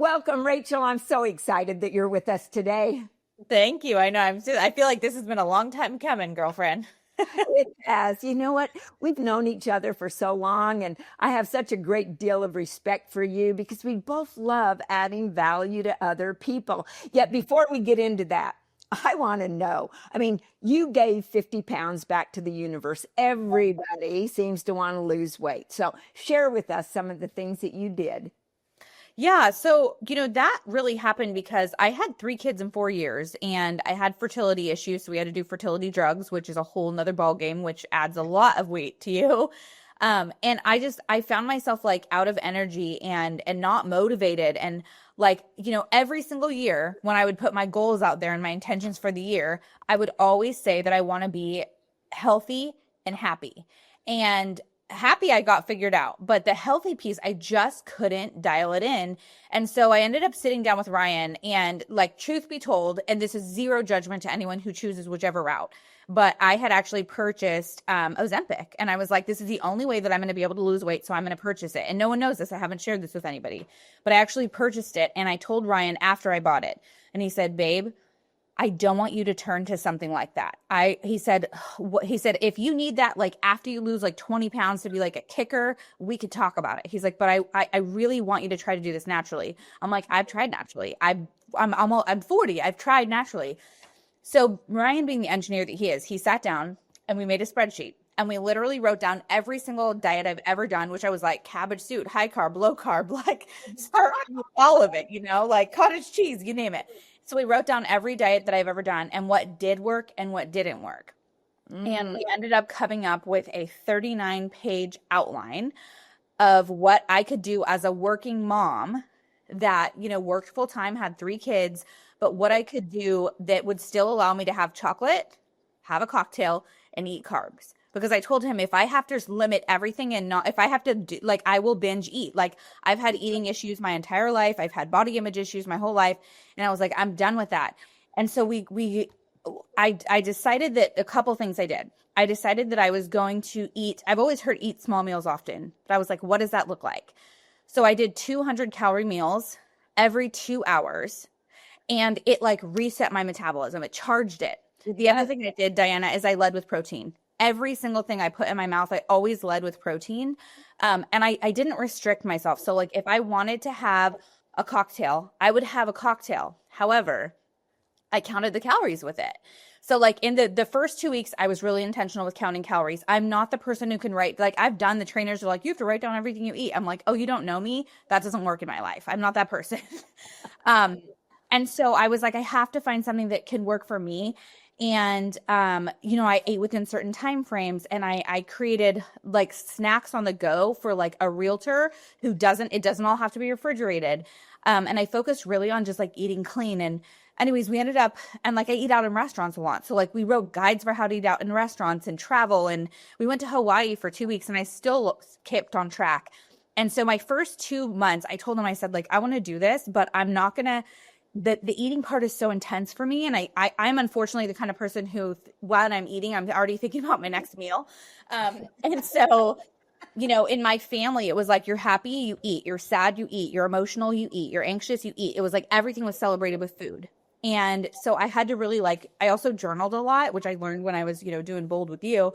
Welcome, Rachel. I'm so excited that you're with us today. Thank you. I know. I feel like this has been a long time coming, girlfriend. It has. You know what? We've known each other for so long, and I have such a great deal of respect for you because we both love adding value to other people. Yet, before we get into that, I want to know. I mean, you gave 50 pounds back to the universe. Everybody seems to want to lose weight. So, share with us some of the things that you did. Yeah. So, that really happened because I had 3 kids in 4 years and I had fertility issues. So we had to do fertility drugs, which is a whole nother ball game, which adds a lot of weight to you. And I found myself like out of energy and not motivated. And like, every single year when I would put my goals out there and my intentions for the year, I would always say that I want to be healthy and happy. And happy I got figured out, but the healthy piece, I just couldn't dial it in. And so I ended up sitting down with Ryan and like, truth be told, and this is zero judgment to anyone who chooses whichever route, but I had actually purchased Ozempic and I was like, this is the only way that I'm going to be able to lose weight. So I'm going to purchase it. And no one knows this. I haven't shared this with anybody, but I actually purchased it. And I told Ryan after I bought it and he said, babe, I don't want you to turn to something like that. He said, if you need that, like after you lose like 20 pounds to be like a kicker, we could talk about it. He's like, but I really want you to try to do this naturally. I'm like, I've tried naturally. I'm 40. I've tried naturally. So Ryan, being the engineer that he is, he sat down and we made a spreadsheet and we literally wrote down every single diet I've ever done, which I was like cabbage soup, high carb, low carb, like all of it, like cottage cheese, you name it. So we wrote down every diet that I've ever done and what did work and what didn't work. And we ended up coming up with a 39-page outline of what I could do as a working mom that, worked full time, had 3 kids, but what I could do that would still allow me to have chocolate, have a cocktail, and eat carbs. Because I told him if I have to limit everything and not, if I have to do, like, I will binge eat. Like, I've had eating issues my entire life. I've had body image issues my whole life. And I was like, I'm done with that. And so I decided that a couple things I did. I decided that I was going to eat. I've always heard eat small meals often, but I was like, what does that look like? So I did 200-calorie meals every 2 hours and it like reset my metabolism. It charged it. The other thing it did, Dianna, is I led with protein. Every single thing I put in my mouth, I always led with protein. And I didn't restrict myself. So like if I wanted to have a cocktail, I would have a cocktail. However, I counted the calories with it. So like in the first 2 weeks, I was really intentional with counting calories. I'm not the person who can write, like I've done the trainers are like, you have to write down everything you eat. I'm like, oh, you don't know me? That doesn't work in my life. I'm not that person. And so I was like, I have to find something that can work for me. And, I ate within certain time frames and I created like snacks on the go for like a realtor who it doesn't all have to be refrigerated. And I focused really on just like eating clean. And anyways, we ended up, and like I eat out in restaurants a lot. So like we wrote guides for how to eat out in restaurants and travel. And we went to Hawaii for 2 weeks and I still kept on track. And so my first 2 months, I told him, I said, like, I want to do this, but I'm not going to, the eating part is so intense for me. And I'm unfortunately the kind of person who, while I'm eating, I'm already thinking about my next meal. And so, in my family, it was like, you're happy, you eat, you're sad, you eat, you're emotional, you eat, you're anxious, you eat. It was like everything was celebrated with food. And so I had to really I also journaled a lot, which I learned when I was, doing Bold with You,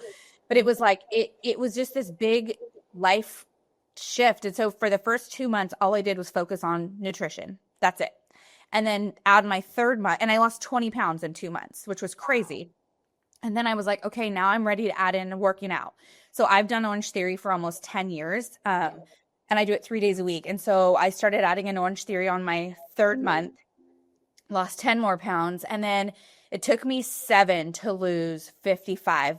but it was like, it was just this big life shift. And so for the first 2 months, all I did was focus on nutrition. That's it. And then out of my 3rd month, and I lost 20 pounds in 2 months, which was crazy. And then I was like, okay, now I'm ready to add in working out. So I've done Orange Theory for almost 10 years. And I do it 3 days a week. And so I started adding in Orange Theory on my 3rd month, lost 10 more pounds. And then it took me 7 to lose 55.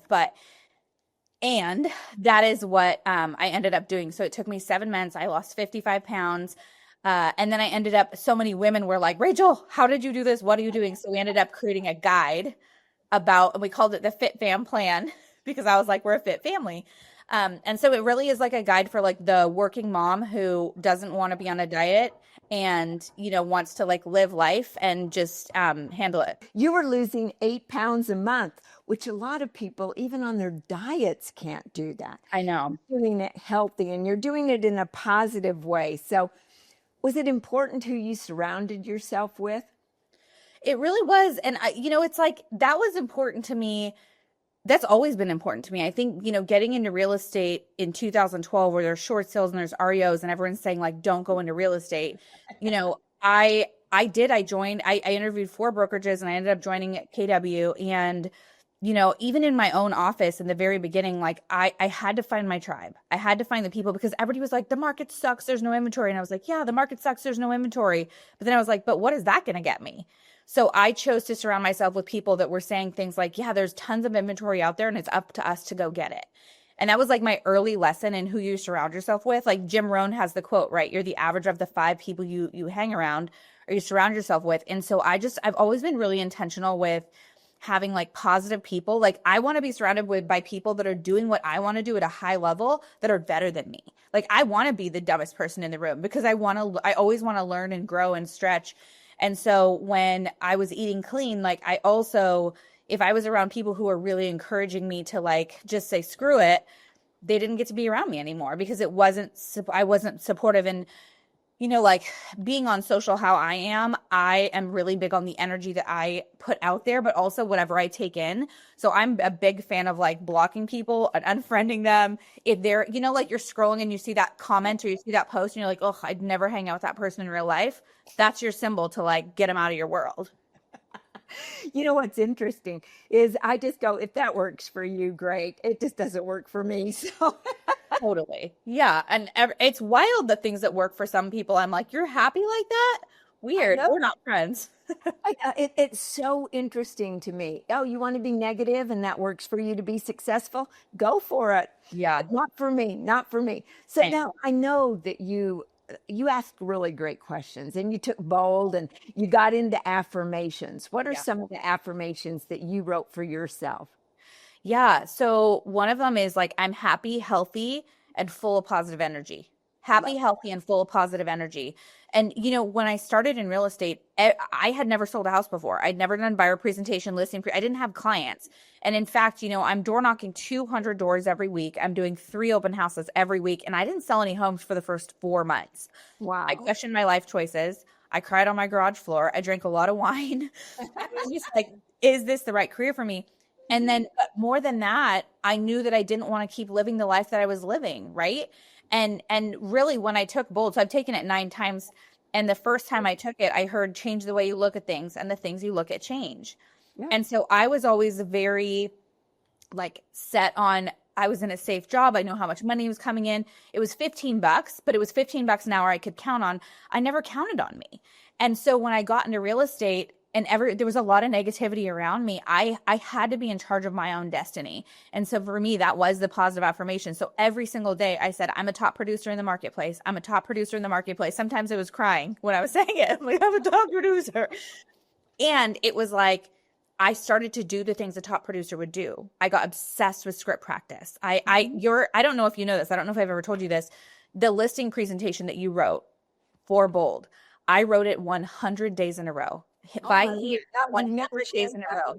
And that is what I ended up doing. So it took me 7 months. I lost 55 pounds. And then I ended up, so many women were like, Rachel, how did you do this? What are you doing? So we ended up creating a guide and we called it the Fit Fam Plan because I was like, we're a fit family. And so it really is like a guide for like the working mom who doesn't want to be on a diet and, wants to like live life and just handle it. You were losing 8 pounds a month, which a lot of people, even on their diets, can't do that. I know. You're doing it healthy and you're doing it in a positive way. So Was it important who you surrounded yourself with? It really was. And it's like that was important to me. That's always been important to me. I think, getting into real estate in 2012 where there's short sales and there's REOs and everyone's saying like, don't go into real estate. I joined, I interviewed 4 brokerages and I ended up joining KW. And, even in my own office in the very beginning, like I had to find my tribe. I had to find the people because everybody was like, the market sucks. There's no inventory. And I was like, yeah, the market sucks. There's no inventory. But then I was like, but what is that going to get me? So I chose to surround myself with people that were saying things like, yeah, there's tons of inventory out there and it's up to us to go get it. And that was like my early lesson in who you surround yourself with. Like Jim Rohn has the quote, right? You're the average of the 5 people you hang around or you surround yourself with. And so I've always been really intentional with having like positive people. Like I want to be surrounded by people that are doing what I want to do at a high level that are better than me. Like I want to be the dumbest person in the room because I always want to learn and grow and stretch. And so when I was eating clean, like if I was around people who were really encouraging me to like just say screw it, they didn't get to be around me anymore because I wasn't supportive. And like being on social how I am really big on the energy that I put out there, but also whatever I take in. So I'm a big fan of like blocking people and unfriending them. If they're, like you're scrolling and you see that comment or you see that post and you're like, oh, I'd never hang out with that person in real life. That's your symbol to like get them out of your world. You know what's interesting is I just go, if that works for you, great. It just doesn't work for me. So Totally. Yeah. And it's wild the things that work for some people. I'm like, you're happy like that? Weird. We're not friends. it's so interesting to me. Oh, you want to be negative and that works for you to be successful? Go for it. Yeah. Not for me. Not for me. So now I know that you asked really great questions and you took bold and you got into affirmations. What are some of the affirmations that you wrote for yourself? Yeah. So one of them is like, I'm happy, healthy, and full of positive energy. Happy, healthy, and full of positive energy. And, when I started in real estate, I had never sold a house before. I'd never done buyer presentation, listing. I didn't have clients. And in fact, I'm door knocking 200 doors every week. I'm doing 3 open houses every week. And I didn't sell any homes for the first 4 months. Wow. I questioned my life choices. I cried on my garage floor. I drank a lot of wine. I was just like, is this the right career for me? And then but more than that, I knew that I didn't want to keep living the life that I was living, right? And really when I took bold, so I've taken it 9 times. And the first time I took it, I heard change the way you look at things and the things you look at change. Yeah. And so I was always very like set on, I was in a safe job. I know how much money was coming in. It was $15, but it was $15 an hour I could count on. I never counted on me. And so when I got into real estate, and there was a lot of negativity around me, I had to be in charge of my own destiny. And so for me, that was the positive affirmation. So every single day I said, I'm a top producer in the marketplace. I'm a top producer in the marketplace. Sometimes I was crying when I was saying it. I'm like, I'm a top producer. And it was like, I started to do the things a top producer would do. I got obsessed with script practice. I don't know if you know this. I don't know if I've ever told you this. The listing presentation that you wrote for Bold, I wrote it 100 days in a row. By ear, 100 days in a row.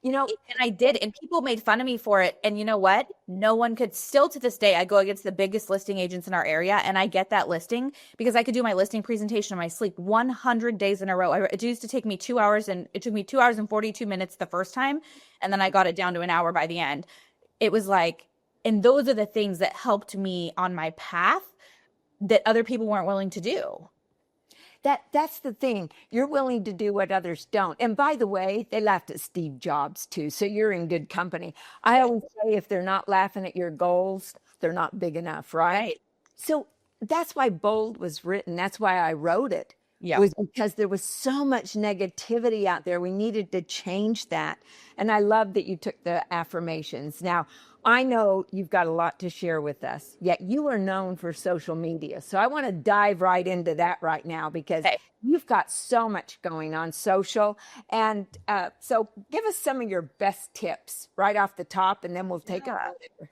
And I did, and people made fun of me for it. And you know what? No one could still to this day, I go against the biggest listing agents in our area and I get that listing because I could do my listing presentation in my sleep 100 days in a row. It used to take me 2 hours and it took me 2 hours and 42 minutes the first time. And then I got it down to an hour by the end. It was like, and those are the things that helped me on my path that other people weren't willing to do. That's the thing. You're willing to do what others don't. And by the way, they laughed at Steve Jobs too. So you're in good company. I always say if they're not laughing at your goals, they're not big enough, right? So that's why Bold was written. That's why I wrote it. Yeah. It was because there was so much negativity out there. We needed to change that. And I love that you took the affirmations. Now, I know you've got a lot to share with us, yet you are known for social media. So I want to dive right into that right now because you've got so much going on social. And so give us some of your best tips right off the top, and then we'll take it.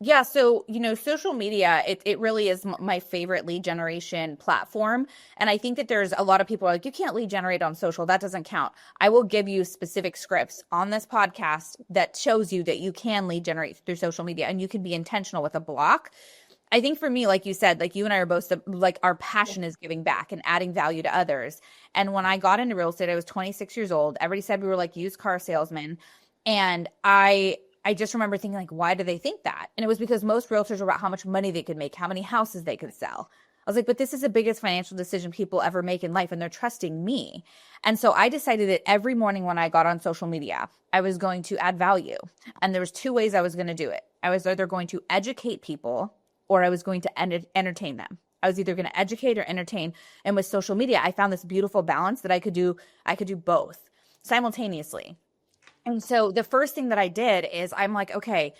Yeah. So, social media, it really is my favorite lead generation platform. And I think that there's a lot of people are like, you can't lead generate on social. That doesn't count. I will give you specific scripts on this podcast that shows you that you can lead generate through social media and you can be intentional with a block. I think for me, like you said, like you and I are both like our passion is giving back and adding value to others. And when I got into real estate, I was 26 years old. Everybody said we were like used car salesmen. And I just remember thinking like, why do they think that? And it was because most realtors were about how much money they could make, how many houses they could sell. I was like, but this is the biggest financial decision people ever make in life, and they're trusting me. And so I decided that every morning when I got on social media, I was going to add value. And there was two ways I was going to do it. I was either going to educate people or I was going to entertain them. I was either going to educate or entertain. And with social media, I found this beautiful balance that I could do both simultaneously. And so the first thing that I did is I'm like, okay,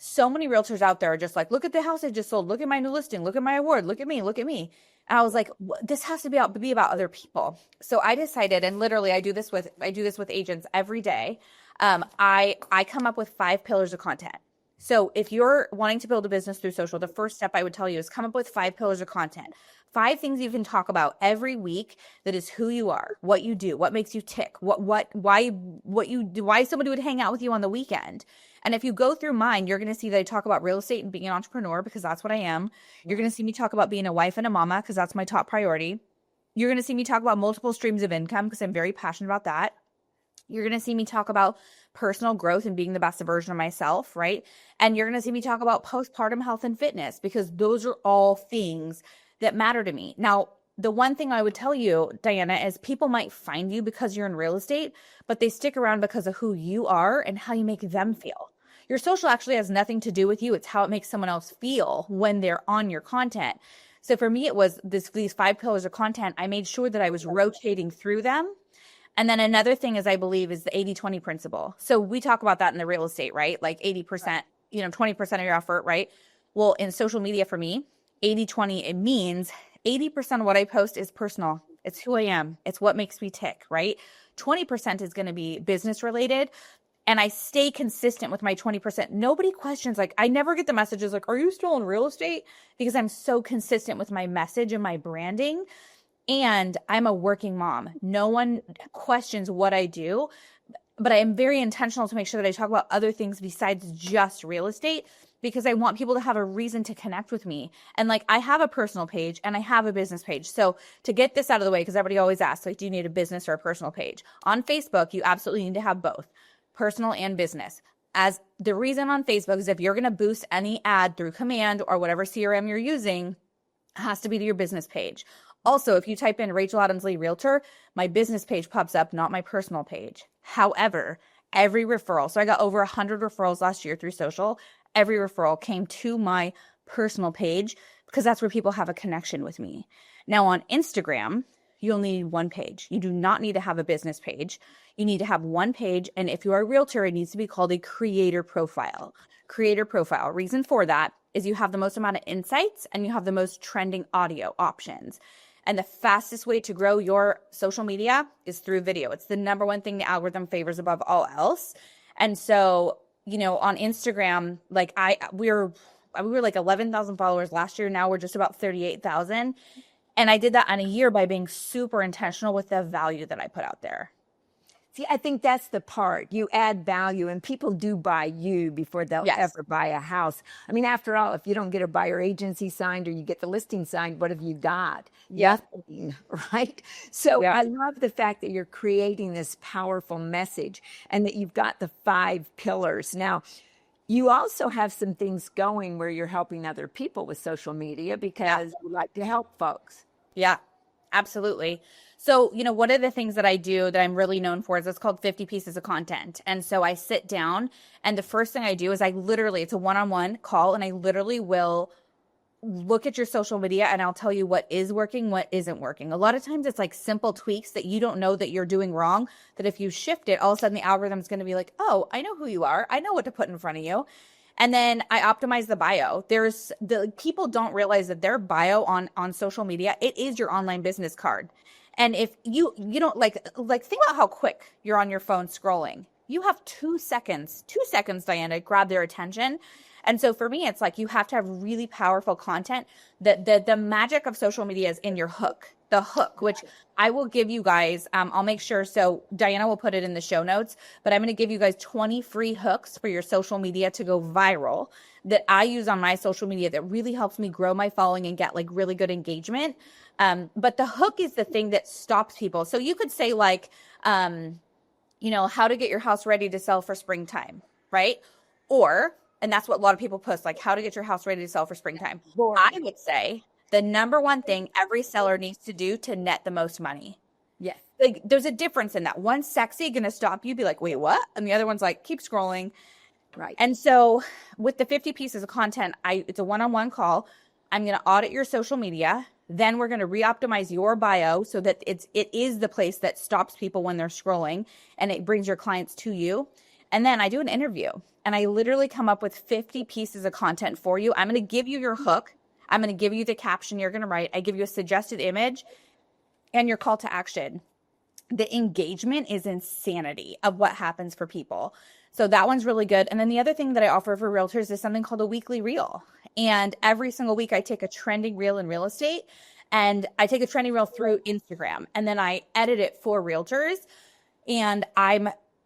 so many realtors out there are just like, look at the house I just sold. Look at my new listing. Look at my award. Look at me. Look at me. And I was like, this has to be about other people. So I decided, and literally I do this with agents every day. I come up with 5 pillars of content. So if you're wanting to build a business through social, the first step I would tell you is come up with 5 pillars of content. 5 things you can talk about every week that is who you are, what you do, what makes you tick, why you do, why somebody would hang out with you on the weekend. And if you go through mine, you're going to see that I talk about real estate and being an entrepreneur because that's what I am. You're going to see me talk about being a wife and a mama because that's my top priority. You're going to see me talk about multiple streams of income because I'm very passionate about that. You're going to see me talk about personal growth and being the best version of myself, right? And you're going to see me talk about postpartum health and fitness because those are all things that matter to me. Now, the one thing I would tell you, Dianna, is people might find you because you're in real estate, but they stick around because of who you are and how you make them feel. Your social actually has nothing to do with you. It's how it makes someone else feel when they're on your content. So for me, it was these 5 pillars of content. I made sure that I was rotating through them. And then another thing is I believe is the 80-20 principle. So we talk about that in the real estate, right? Like 80%, 20% of your effort, right? Well, in social media for me, 80-20, it means 80% of what I post is personal. It's who I am. It's what makes me tick, right? 20% is going to be business related. And I stay consistent with my 20%. Nobody questions, like, I never get the messages like, are you still in real estate? Because I'm so consistent with my message and my branding. And I'm a working mom. No one questions what I do, but I am very intentional to make sure that I talk about other things besides just real estate because I want people to have a reason to connect with me. And like, I have a personal page and I have a business page. So to get this out of the way, because everybody always asks, like, do you need a business or a personal page? On Facebook, you absolutely need to have both, personal and business. As the reason on Facebook is if you're going to boost any ad through Command or whatever CRM you're using, it has to be to your business page. Also, if you type in Rachel Adams Lee Realtor, my business page pops up, not my personal page. However, every referral, so I got over 100 referrals last year through social. Every referral came to my personal page because that's where people have a connection with me. Now on Instagram, you'll need one page. You do not need to have a business page. You need to have one page. And if you are a realtor, it needs to be called a creator profile. Creator profile. Reason for that is you have the most amount of insights and you have the most trending audio options. And the fastest way to grow your social media is through video. It's the number one thing the algorithm favors above all else. And so, on Instagram, like we were like 11,000 followers last year. Now we're just about 38,000. And I did that in a year by being super intentional with the value that I put out there. See, I think that's the part. You add value and people do buy you before they'll ever buy a house. I mean, after all, if you don't get a buyer agency signed or you get the listing signed, what have you got? Nothing, right? So I love the fact that you're creating this powerful message and that you've got the 5 pillars. Now, you also have some things going where you're helping other people with social media because you like to help folks. Yeah, absolutely. So, one of the things that I do that I'm really known for is it's called 50 pieces of content. And so I sit down and the first thing I do is it's a one-on-one call and I literally will look at your social media and I'll tell you what is working, what isn't working. A lot of times it's like simple tweaks that you don't know that you're doing wrong, that if you shift it, all of a sudden the algorithm is going to be like, oh, I know who you are. I know what to put in front of you. And then I optimize the bio. People don't realize that their bio on social media, it is your online business card. And if you don't like think about how quick you're on your phone scrolling. You have 2 seconds, Dianna, to grab their attention. And so for me, it's like you have to have really powerful content. The magic of social media is in your hook. the hook, which I will give you guys. I'll make sure. So Dianna will put it in the show notes, but I'm going to give you guys 20 free hooks for your social media to go viral that I use on my social media that really helps me grow my following and get like really good engagement. But the hook is the thing that stops people. So you could say like, how to get your house ready to sell for springtime, right? Or, and that's what a lot of people post, like how to get your house ready to sell for springtime. I would say the number one thing every seller needs to do to net the most money. Yes. Like there's a difference in that. One's sexy, going to stop you, be like, wait, what? And the other one's like, keep scrolling. Right. And so with the 50 pieces of content, it's a one-on-one call. I'm going to audit your social media. Then we're going to re-optimize your bio so that it is the place that stops people when they're scrolling and it brings your clients to you. And then I do an interview and I literally come up with 50 pieces of content for you. I'm going to give you your hook. I'm going to give you the caption you're going to write. I give you a suggested image and your call to action. The engagement is insanity of what happens for people. So that one's really good. And then the other thing that I offer for realtors is something called a weekly reel. And every single week I take a trending reel in real estate and I take a trending reel through Instagram and then I edit it for realtors. And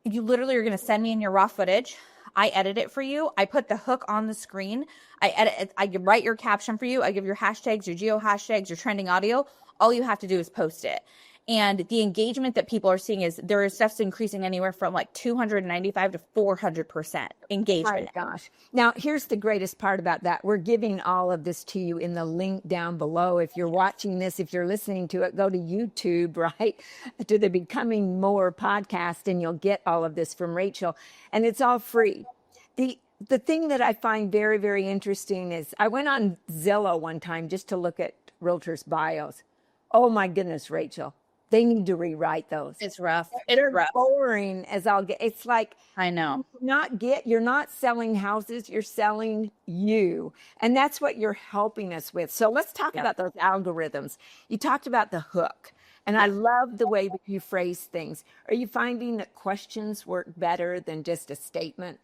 you literally are going to send me in your raw footage. I edit it for you. I put the hook on the screen. I edit it. I write your caption for you. I give your hashtags, your geo hashtags, your trending audio. All you have to do is post it. And the engagement that people are seeing is stuff's increasing anywhere from like 295 to 400% engagement. My gosh. Now, here's the greatest part about that. We're giving all of this to you in the link down below. If you're watching this, if you're listening to it, go to YouTube, right, to the Becoming More podcast, and you'll get all of this from Rachel. And it's all free. The thing that I find very, very interesting is I went on Zillow one time just to look at realtors' bios. Oh, my goodness, Rachel. They need to rewrite those. It's rough. They're boring as all get. It's like, I know. You're not selling houses, you're selling you. And that's what you're helping us with. So let's talk about those algorithms. You talked about the hook. And I love the way that you phrase things. Are you finding that questions work better than just a statement?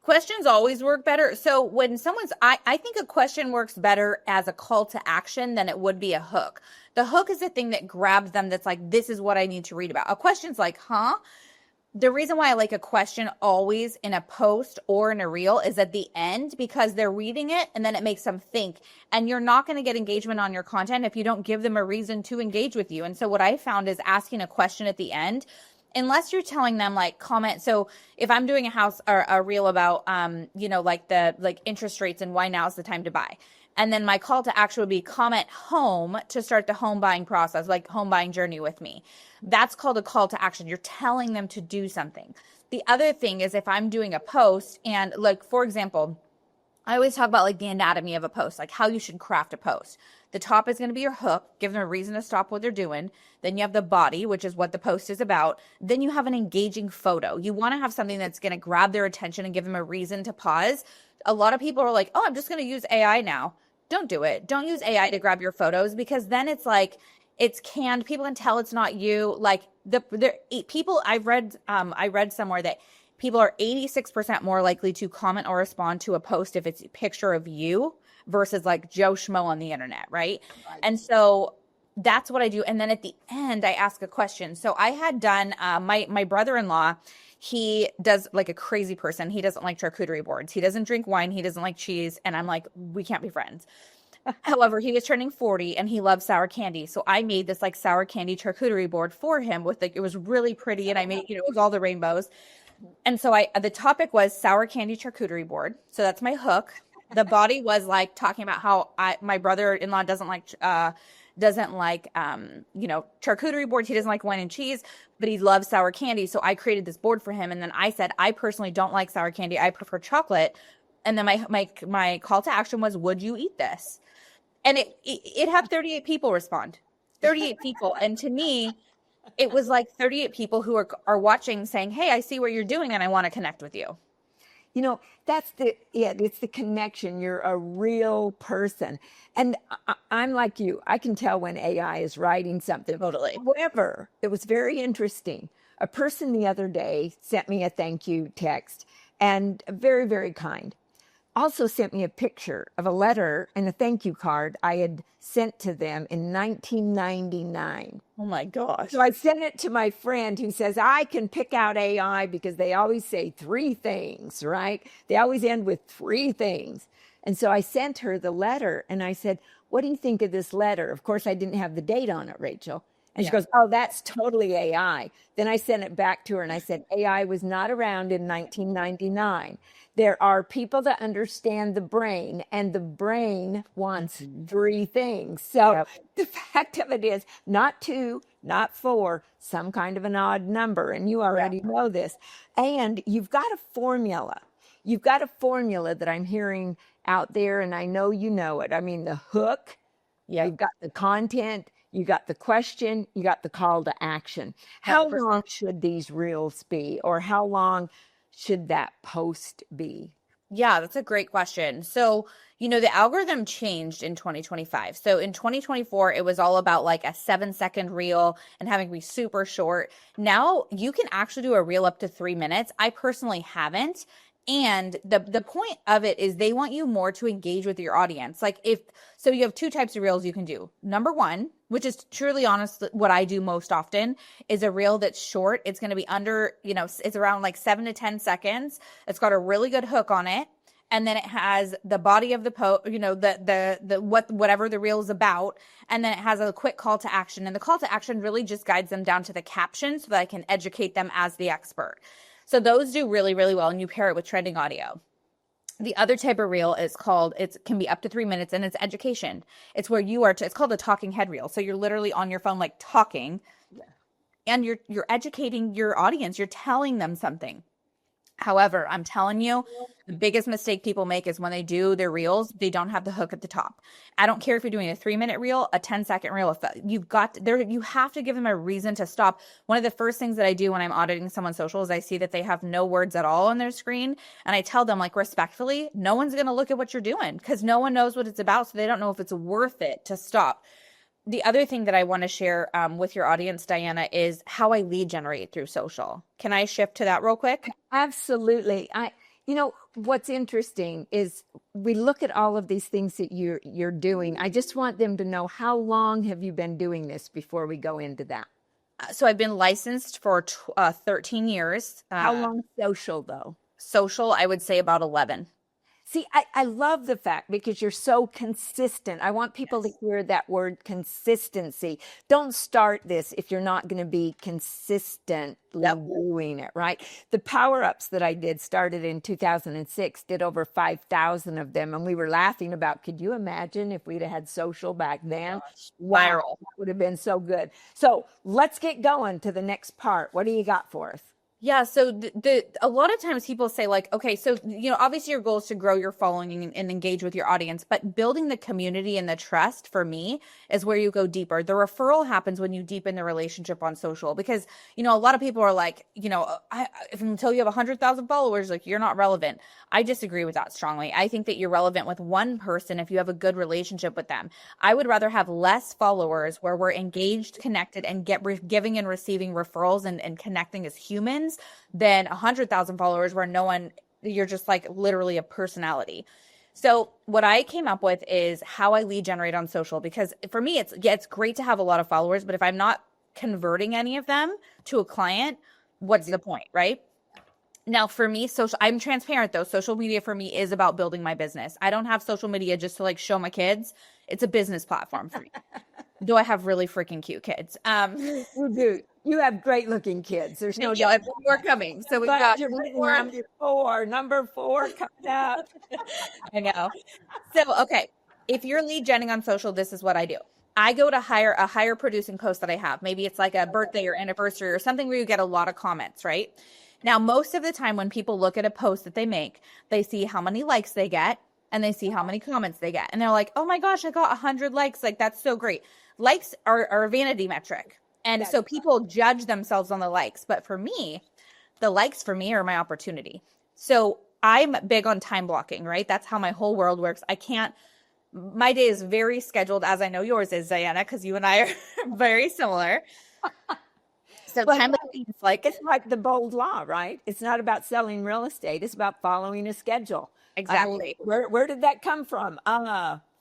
Questions always work better. So when I think a question works better as a call to action than it would be a hook. The hook is the thing that grabs them that's like, this is what I need to read about. A question's like, huh? The reason why I like a question always in a post or in a reel is at the end because they're reading it and then it makes them think. And you're not going to get engagement on your content if you don't give them a reason to engage with you. And so what I found is asking a question at the end, unless you're telling them like comment. So if I'm doing a house or a reel about, like interest rates and why now is the time to buy. And then my call to action would be comment home to start the home buying process, like home buying journey with me. That's called a call to action. You're telling them to do something. The other thing is if I'm doing a post and like, for example, I always talk about like the anatomy of a post, like how you should craft a post. The top is going to be your hook, give them a reason to stop what they're doing. Then you have the body, which is what the post is about. Then you have an engaging photo. You want to have something that's going to grab their attention and give them a reason to pause. A lot of people are like, oh, I'm just going to use AI now. Don't do it. Don't use AI to grab your photos because then it's like, it's canned. People can tell it's not you. Like I read somewhere that people are 86% more likely to comment or respond to a post if it's a picture of you versus like Joe Schmo on the internet, right? And so that's what I do. And then at the end, I ask a question. So I had done, my brother-in-law, he does like a crazy person. He doesn't like charcuterie boards. He doesn't drink wine. He doesn't like cheese. And I'm like, we can't be friends. However, he was turning 40 and he loves sour candy. So I made this like sour candy charcuterie board for him with like, it was really pretty. And I made, it was all the rainbows. And so the topic was sour candy charcuterie board. So that's my hook. The body was like talking about how my brother-in-law doesn't like charcuterie boards. He doesn't like wine and cheese, but he loves sour candy. So I created this board for him. And then I said, I personally don't like sour candy. I prefer chocolate. And then my call to action was, would you eat this? And it had 38 people respond, 38 people. And to me, it was like 38 people who are watching saying, hey, I see what you're doing and I want to connect with you. It's the connection. You're a real person. And I'm like you. I can tell when AI is writing something. Totally. However, it was very interesting. A person the other day sent me a thank you text and very, very kind. also sent me a picture of a letter and a thank you card I had sent to them in 1999. Oh my gosh. So I sent it to my friend who says, I can pick out AI because they always say three things, right? They always end with three things. And so I sent her the letter and I said, what do you think of this letter? Of course, I didn't have the date on it, Rachel. And she goes, oh, that's totally AI. Then I sent it back to her and I said, AI was not around in 1999. There are people that understand the brain, and the brain wants three things. So the fact of it is, not two, not four, some kind of an odd number. And you already know this. And you've got a formula. You've got a formula that I'm hearing out there, and I know you know it. I mean, the hook, you've got the content, you got the question, you got the call to action. How long should these reels be, or how long should that post be? Yeah, that's a great question. So, the algorithm changed in 2025. So in 2024, it was all about like a 7-second reel and having to be super short. Now you can actually do a reel up to 3 minutes. I personally haven't. And the point of it is they want you more to engage with your audience. Like so you have two types of reels you can do. Number one, which is truly honest, what I do most often is a reel that's short. It's going to be under, it's around like 7 to 10 seconds. It's got a really good hook on it. And then it has the body of the post, whatever the reel is about. And then it has a quick call to action. And the call to action really just guides them down to the caption so that I can educate them as the expert. So those do really, really well, and you pair it with trending audio. The other type of reel is it can be up to 3 minutes, and it's education. It's where you are, it's called a talking head reel. So you're literally on your phone, like talking, and you're educating your audience. You're telling them something. However, I'm telling you, the biggest mistake people make is when they do their reels, they don't have the hook at the top. I don't care if you're doing a 3-minute reel, a 10-second reel. You have to give them a reason to stop. One of the first things that I do when I'm auditing someone's social is I see that they have no words at all on their screen. And I tell them, like, respectfully, no one's going to look at what you're doing because no one knows what it's about. So they don't know if it's worth it to stop. The other thing that I want to share with your audience, Dianna, is how I lead generate through social. Can I shift to that real quick? Absolutely. What's interesting is we look at all of these things that you're doing. I just want them to know, how long have you been doing this before we go into that? So I've been licensed for 13 years. How long social, though? Social, I would say about 11. See, I love the fact because you're so consistent. I want people to hear that word consistency. Don't start this if you're not going to be consistently doing it, right? The power-ups that I did started in 2006, did over 5,000 of them. And we were laughing about, could you imagine if we'd have had social back then? Wow, that would have been so good. So let's get going to the next part. What do you got for us? Yeah. So a lot of times people say like, okay, so, obviously your goal is to grow your following and engage with your audience, but building the community and the trust for me is where you go deeper. The referral happens when you deepen the relationship on social because, a lot of people are like, until you have 100,000 followers, like you're not relevant. I disagree with that strongly. I think that you're relevant with one person if you have a good relationship with them. I would rather have less followers where we're engaged, connected, and giving and receiving referrals and connecting as humans than 100,000 followers where you're just like literally a personality. So what I came up with is how I lead generate on social, because for me, it's great to have a lot of followers, but if I'm not converting any of them to a client, what's the point, right? Now, for me, I'm transparent though. Social media for me is about building my business. I don't have social media just to like show my kids. It's a business platform for me. Do I have really freaking cute kids? You do. You have great looking kids. There's no doubt. More coming. So we've got number four coming out. I know. So, okay. If you're lead genning on social, this is what I do. I go to a higher producing post that I have. Maybe it's like a birthday or anniversary or something where you get a lot of comments, right? Now, most of the time when people look at a post that they make, they see how many likes they get and they see how many comments they get. And they're like, oh my gosh, I got 100 likes. Like, that's so great. Likes are a vanity metric. And so people judge themselves on the likes. But for me, the likes for me are my opportunity. So I'm big on time blocking, right? That's how my whole world works. My day is very scheduled, as I know yours is, Dianna, because you and I are very similar. So time blocking is it's like the bold law, right? It's not about selling real estate. It's about following a schedule. I mean, Exactly. where did that come from?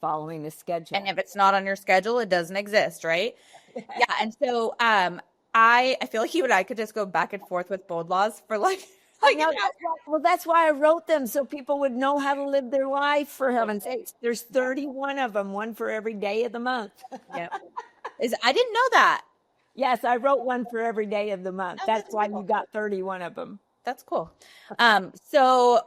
Following the And schedule. if it's not on your schedule, it doesn't exist, right? Yeah. And so I feel like you and I could just go back and forth with bold laws for like I like know an that's why, well, that's why I wrote them so people would know how to live their life, for heaven's sakes. There's 31 of them, one for every day of the month. yeah. Is I didn't know that. Yes, I wrote one for every day of the month. Oh, That's that's why you cool. got 31 of them. That's cool. So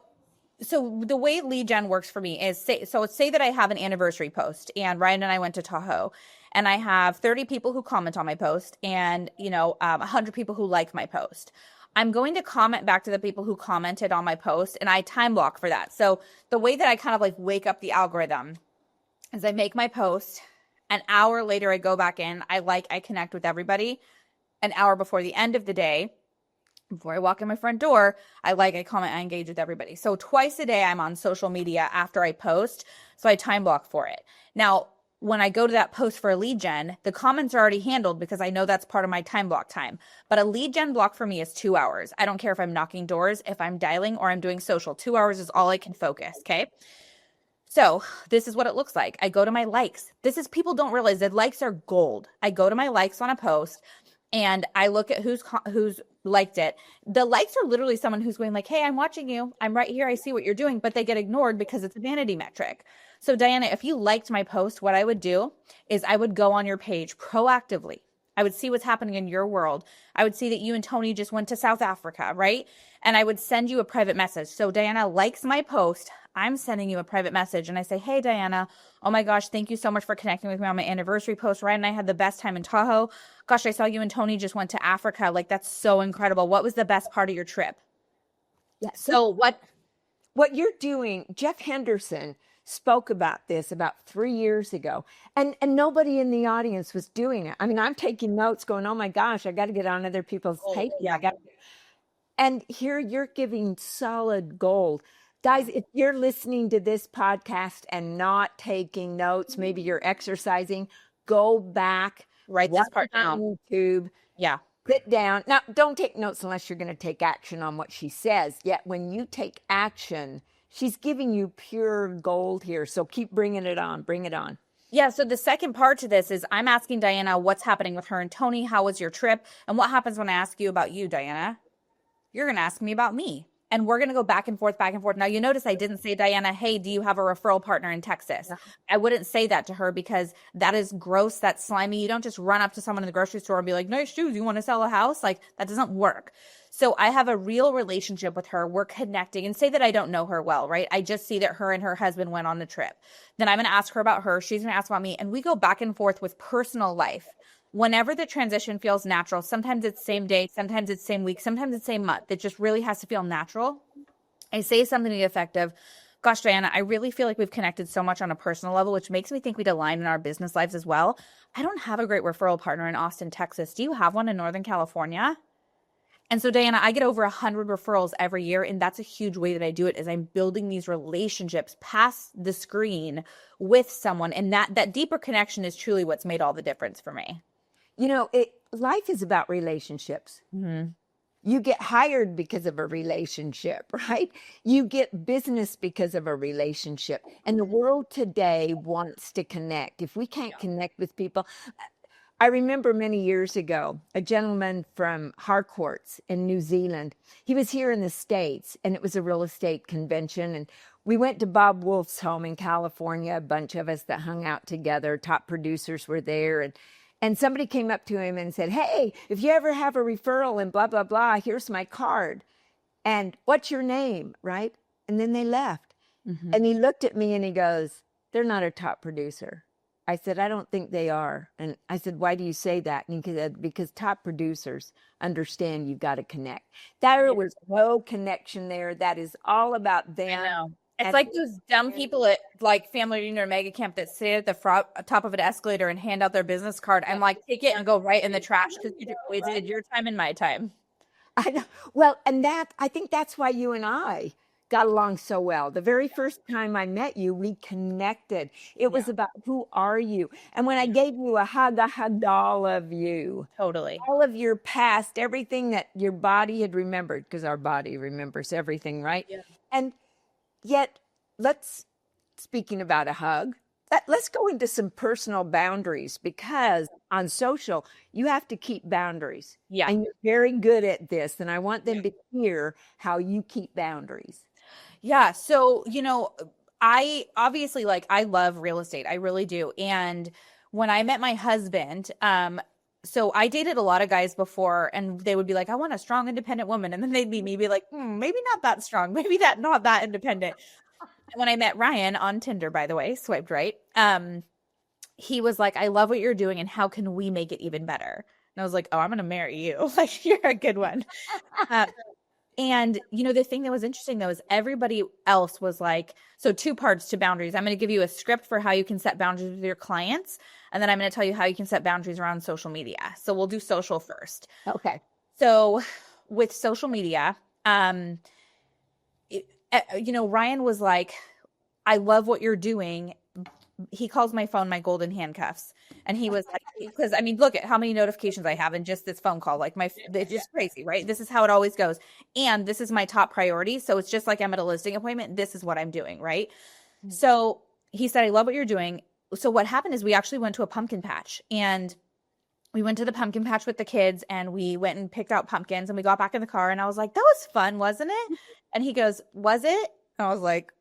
the way lead gen works for me is say that I have an anniversary post and Ryan and I went to Tahoe and I have 30 people who comment on my post and 100 people who like my post. I'm going to comment back to the people who commented on my post and I time block for that. So the way that I kind of like wake up the algorithm is I make my post, an hour later I go back in, I connect with everybody. An hour before the end of the day, before I walk in my front door, I comment, I engage with everybody. So twice a day I'm on social media after I post. So I time block for it. Now, when I go to that post for a lead gen, the comments are already handled because I know that's part of my time block time. But a lead gen block for me is 2 hours. I don't care if I'm knocking doors, if I'm dialing, or I'm doing social. 2 hours is all I can focus. Okay. So this is what it looks like. I go to my likes. People don't realize that likes are gold. I go to my likes on a post and I look at who's liked it. The likes are literally someone who's going like, hey, I'm watching you. I'm right here. I see what you're doing, but they get ignored because it's a vanity metric. So Dianna, if you liked my post, what I would do is I would go on your page proactively. I would see what's happening in your world. I would see that you and Tony just went to South Africa, right? And I would send you a private message. So Dianna likes my post. I'm sending you a private message and I say, hey, Dianna, oh my gosh, thank you so much for connecting with me on my anniversary post. Ryan and I had the best time in Tahoe. Gosh, I saw you and Tony just went to Africa. Like, that's so incredible. What was the best part of your trip? Yeah. So What you're doing, Jeff Henderson spoke about this about 3 years ago, and nobody in the audience was doing it. I mean, I'm taking notes going, oh my gosh, I got to get on other people's pages. yeah. And here you're giving solid gold. Guys, if you're listening to this podcast and not taking notes, maybe you're exercising, go back, Write this watch part it on down. YouTube, Yeah. sit down. Now, don't take notes unless you're going to take action on what she says. Yet when you take action, she's giving you pure gold here. So keep bringing it on. Bring it on. Yeah, so the second part to this is I'm asking Dianna what's happening with her and Tony. How was your trip? And what happens when I ask you about you, Dianna? You're going to ask me about me. And we're going to go back and forth, back and forth. Now, you notice I didn't say, Dianna, hey, do you have a referral partner in Texas? Yeah. I wouldn't say that to her because that is gross. That's slimy. You don't just run up to someone in the grocery store and be like, nice shoes. You want to sell a house? Like, that doesn't work. So I have a real relationship with her. We're connecting, and say that I don't know her well, right? I just see that her and her husband went on the trip. Then I'm going to ask her about her. She's going to ask about me. And we go back and forth with personal life. Whenever the transition feels natural, sometimes it's same day, sometimes it's same week, sometimes it's same month. It just really has to feel natural. I say something to the effect of, gosh, Dianna, I really feel like we've connected so much on a personal level, which makes me think we'd align in our business lives as well. I don't have a great referral partner in Austin, Texas. Do you have one in Northern California? And so, Dianna, I get over 100 referrals every year, and that's a huge way that I do it is I'm building these relationships past the screen with someone, and that deeper connection is truly what's made all the difference for me. You know, life is about relationships. Mm-hmm. You get hired because of a relationship, right? You get business because of a relationship. And the world today wants to connect. If we can't connect with people, I remember many years ago, a gentleman from Harcourts in New Zealand. He was here in the States, and it was a real estate convention. And we went to Bob Wolf's home in California, a bunch of us that hung out together. Top producers were there. And somebody came up to him and said, hey, if you ever have a referral and blah, blah, blah, here's my card. And what's your name, right? And then they left. Mm-hmm. And he looked at me and he goes, they're not a top producer. I said, I don't think they are. And I said, why do you say that? And he said, because top producers understand you've got to connect. There was no connection there. That is all about them. I know. It's like those dumb people at like family reunion or mega camp that sit at the top of an escalator and hand out their business card. I'm like, take it and go right in the trash because you just wasted your time and my time. I know. Well, and I think that's why you and I got along so well. The very first time I met you, we connected. It was about who are you? And when I gave you a hug, I hugged all of you. Totally. All of your past, everything that your body had remembered, because our body remembers everything, right? Yeah. And yet let's, speaking about a hug, let's go into some personal boundaries, because on social, you have to keep boundaries. Yeah. And you're very good at this. And I want them to hear how you keep boundaries. Yeah. So, I obviously I love real estate. I really do. And when I met my husband, so I dated a lot of guys before, and they would be like, I want a strong, independent woman. And then they'd meet me, be like, maybe not that strong, maybe not that independent. And when I met Ryan on Tinder, by the way, swiped right, he was like, I love what you're doing, and how can we make it even better? And I was like, oh, I'm going to marry you. Like, you're a good one. And, the thing that was interesting, though, is everybody else was like, so two parts to boundaries. I'm going to give you a script for how you can set boundaries with your clients. And then I'm going to tell you how you can set boundaries around social media. So we'll do social first. Okay. So with social media, Ryan was like, I love what you're doing. He calls my phone my golden handcuffs. And he was like, because look at how many notifications I have in just this phone call. Like it's just crazy, right? This is how it always goes. And this is my top priority. So it's just like I'm at a listing appointment. This is what I'm doing, right? Mm-hmm. So he said, I love what you're doing. So what happened is we actually went to a pumpkin patch, and we went to the pumpkin patch with the kids, and we went and picked out pumpkins, and we got back in the car, and I was like, that was fun, wasn't it? And he goes, was it? And I was like,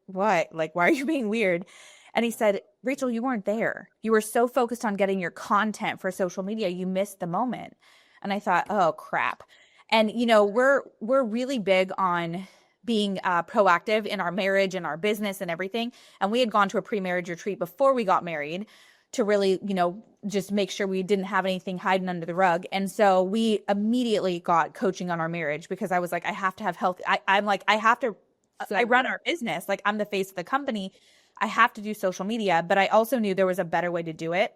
what? Like, why are you being weird? And he said, Rachel, you weren't there. You were so focused on getting your content for social media, you missed the moment. And I thought, oh, crap. And, we're really big on being proactive in our marriage and our business and everything. And we had gone to a pre-marriage retreat before we got married to really, just make sure we didn't have anything hiding under the rug. And so we immediately got coaching on our marriage, because I was like, I have to have health. I'm like, I have to, I run our business. Like, I'm the face of the company. I have to do social media, but I also knew there was a better way to do it.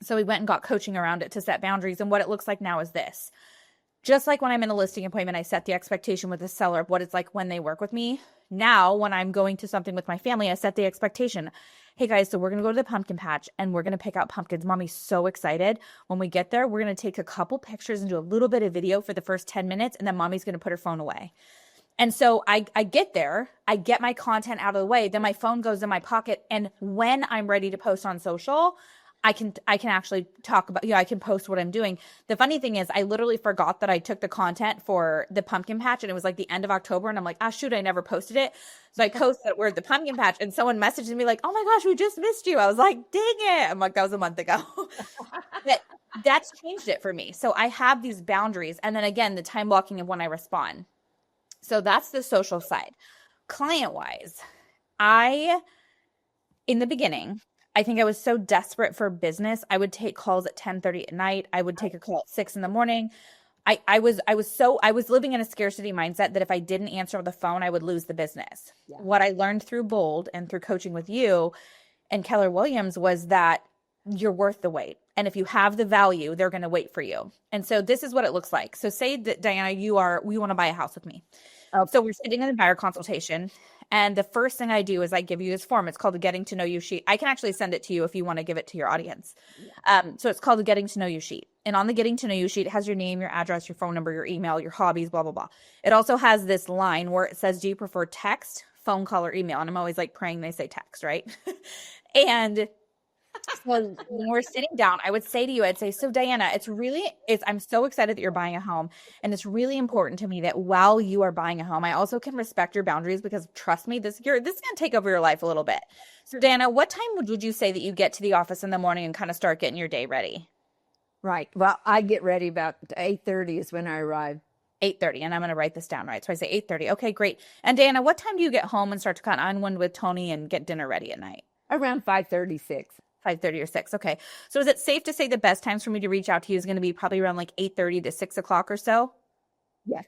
So we went and got coaching around it to set boundaries. And what it looks like now is this. Just like when I'm in a listing appointment, I set the expectation with the seller of what it's like when they work with me. Now, when I'm going to something with my family, I set the expectation. Hey guys, so we're going to go to the pumpkin patch, and we're going to pick out pumpkins. Mommy's so excited. When we get there, we're going to take a couple pictures and do a little bit of video for the first 10 minutes. And then mommy's going to put her phone away. And so I get there, I get my content out of the way, then my phone goes in my pocket. And when I'm ready to post on social, I can actually talk about, I can post what I'm doing. The funny thing is, I literally forgot that I took the content for the pumpkin patch, and it was like the end of October. And I'm like, shoot, I never posted it. So I posted that we're at the pumpkin patch, and someone messaged me like, oh my gosh, we just missed you. I was like, dang it. I'm like, that was a month ago. But that's changed it for me. So I have these boundaries. And then again, the time blocking of when I respond. So that's the social side. Client-wise, in the beginning, I think I was so desperate for business. I would take calls at 10:30 at night. I would take a call at 6 in the morning. I was living in a scarcity mindset that if I didn't answer the phone, I would lose the business. Yeah. What I learned through Bold and through coaching with you and Keller Williams was that you're worth the wait. And if you have the value, they're going to wait for you. And so this is what it looks like. So say that, Dianna, we want to buy a house with me. Okay. So we're sitting in a buyer consultation. And the first thing I do is I give you this form. It's called the Getting to Know You sheet. I can actually send it to you if you want to give it to your audience. Yeah. So it's called the Getting to Know You sheet. And on the Getting to Know You sheet, it has your name, your address, your phone number, your email, your hobbies, blah, blah, blah. It also has this line where it says, do you prefer text, phone call, or email? And I'm always like praying they say text, right? And so when we're sitting down, I would say to you, so Dianna, I'm so excited that you're buying a home. And it's really important to me that while you are buying a home, I also can respect your boundaries, because trust me, this is going to take over your life a little bit. So Dianna, what time would you say that you get to the office in the morning and kind of start getting your day ready? Right. Well, I get ready about 8:30 is when I arrive. 8:30, and I'm going to write this down, right? So I say 8:30. Okay, great. And Dianna, what time do you get home and start to kind of unwind with Tony and get dinner ready at night? Around 5:36. 5:30 or 6. Okay. So is it safe to say the best times for me to reach out to you is going to be probably around like 8:30 to 6 o'clock or so? Yes.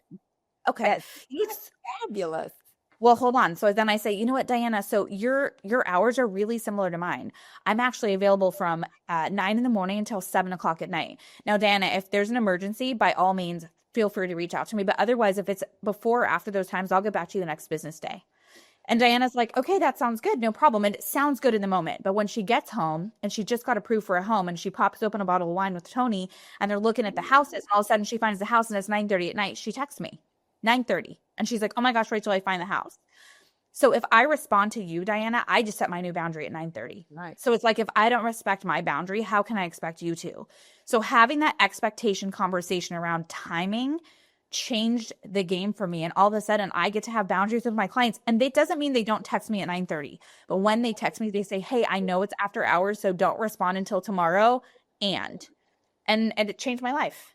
Okay. It's fabulous. Well, hold on. So then I say, you know what, Dianna, so your hours are really similar to mine. I'm actually available from 9 in the morning until 7 o'clock at night. Now, Dianna, if there's an emergency, by all means, feel free to reach out to me. But otherwise, if it's before or after those times, I'll get back to you the next business day. And Diana's like, okay, that sounds good. No problem. And it sounds good in the moment. But when she gets home and she just got approved for a home and she pops open a bottle of wine with Tony and they're looking at the houses, and all of a sudden she finds the house and it's 9:30 at night, she texts me 9:30. And she's like, oh my gosh, Rachel, I find the house. So if I respond to you, Dianna, I just set my new boundary at 9:30. Right. So it's like, if I don't respect my boundary, how can I expect you to? So having that expectation conversation around timing changed the game for me. And all of a sudden I get to have boundaries with my clients. And it doesn't mean they don't text me at 9:30. But when they text me, they say, hey, I know it's after hours, so don't respond until tomorrow. And it changed my life.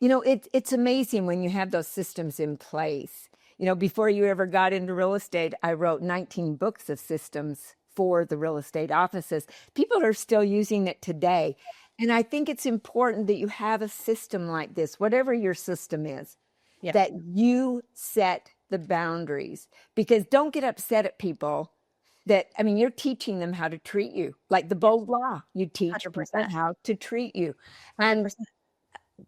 You know, it's amazing when you have those systems in place. You know, before you ever got into real estate, I wrote 19 books of systems for the real estate offices. People are still using it today. And I think it's important that you have a system like this, whatever your system is, Yeah. that you set the boundaries. Because don't get upset at people that, I mean, you're teaching them how to treat you. Like the bold law, you teach people 100%. how to treat you. And 100%.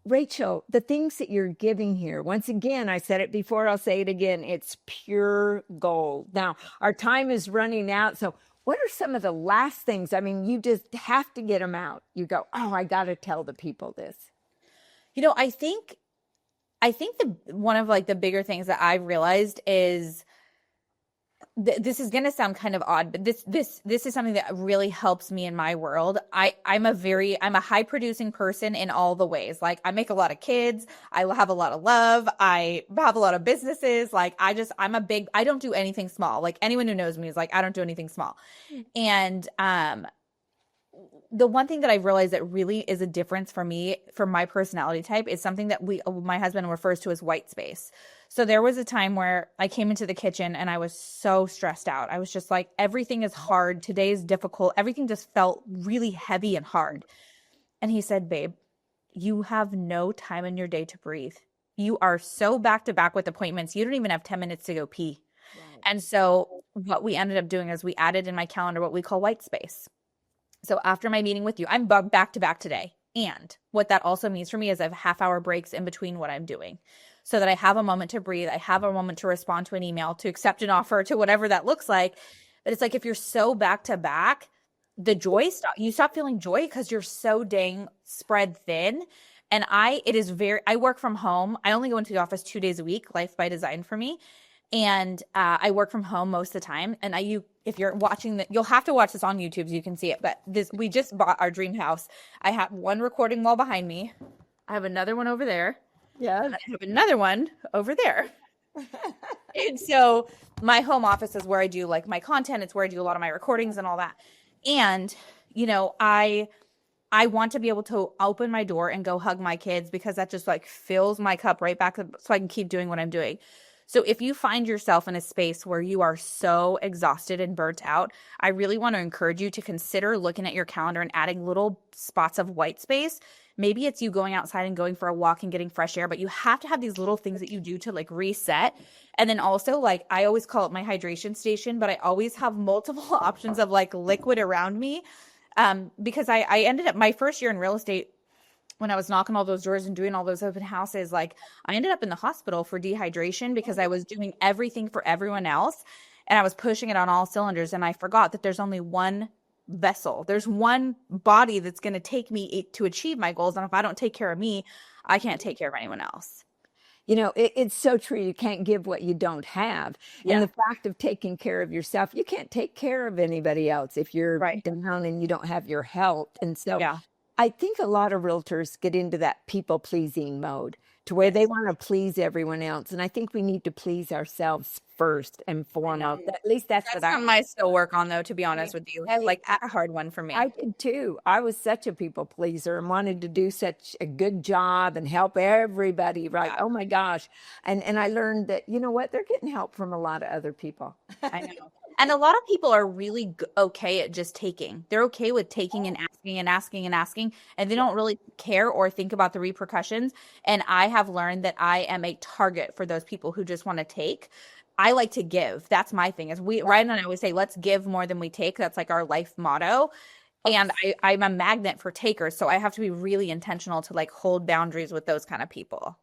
Rachel, the things that you're giving here, once again, I said it before, I'll say it again, it's pure gold. Now, our time is running out. So, what are some of the last things? I mean, you just have to get them out. You go, oh, I got to tell the people this. You know, I think one of like the bigger things that I've realized is this is going to sound kind of odd, but this is something that really helps me in my world. I'm a high producing person in all the ways. Like, I make a lot of kids. I have a lot of love. I have a lot of businesses. Like, I don't do anything small. Like, anyone who knows me is like, I don't do anything small. And, the one thing that I realized that really is a difference for me, for my personality type, is something that my husband refers to as white space. So there was a time where I came into the kitchen and I was so stressed out. I was just like, everything is hard. Today is difficult. Everything just felt really heavy and hard. And he said, babe, you have no time in your day to breathe. You are so back to back with appointments. You don't even have 10 minutes to go pee. Right. And so what we ended up doing is we added in my calendar what we call white space. So after my meeting with you, I'm back to back today. And what that also means for me is I have half-hour breaks in between what I'm doing, so that I have a moment to breathe. I have a moment to respond to an email, to accept an offer, to whatever that looks like. But it's like, if you're so back to back, you stop feeling joy because you're so dang spread thin. And I work from home. I only go into the office 2 days a week, life by design for me. And I work from home most of the time. And if you're watching you'll have to watch this on YouTube so you can see it. But we just bought our dream house. I have one recording wall behind me. I have another one over there. Yeah. I have another one over there. And so my home office is where I do like my content. It's where I do a lot of my recordings and all that. And, you know, I want to be able to open my door and go hug my kids, because that just like fills my cup right back so I can keep doing what I'm doing. So if you find yourself in a space where you are so exhausted and burnt out, I really want to encourage you to consider looking at your calendar and adding little spots of white space. Maybe it's you going outside and going for a walk and getting fresh air, but you have to have these little things that you do to like reset. And then also, like, I always call it my hydration station, but I always have multiple options of like liquid around me. Because I ended up my first year in real estate, when I was knocking all those doors and doing all those open houses, like, I ended up in the hospital for dehydration because I was doing everything for everyone else and I was pushing it on all cylinders. And I forgot that there's only one vessel. There's one body that's going to take me to achieve my goals. And if I don't take care of me, I can't take care of anyone else. You know, it's so true. You can't give what you don't have. Yeah. And the fact of taking care of yourself, you can't take care of anybody else if you're down and you don't have your health. And so I think a lot of realtors get into that people-pleasing mode to where they want to please everyone else. And I think we need to please ourselves first and foremost. At least that's what something I still work on, though, to be honest with you. Like, a hard one for me. I did too. I was such a people pleaser and wanted to do such a good job and help everybody, right? Oh my gosh. And I learned that, you know what? They're getting help from a lot of other people. I know. And a lot of people are really okay at just taking. They're okay with taking and asking and asking and asking, and they don't really care or think about the repercussions. And I have learned that I am a target for those people who just want to take. I like to give. That's my thing. Ryan and I always say, let's give more than we take. That's like our life motto. And I'm a magnet for takers. So I have to be really intentional to like hold boundaries with those kind of people.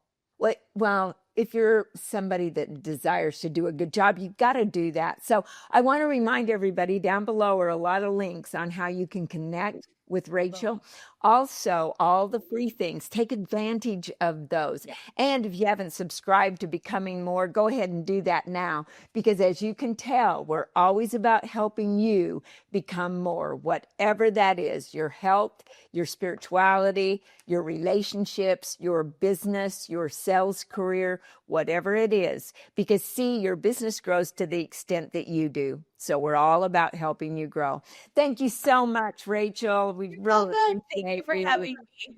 Well, if you're somebody that desires to do a good job, you've got to do that. So I want to remind everybody, down below are a lot of links on how you can connect with Rachel. Also, all the free things, take advantage of those. And if you haven't subscribed to Becoming More, go ahead and do that now, because as you can tell, we're always about helping you become more, whatever that is, your health, your spirituality, your relationships, your business, your sales career, whatever it is. Because see, your business grows to the extent that you do. So we're all about helping you grow. Thank you so much, Rachel. We really Welcome. Thank you appreciate for you. having me.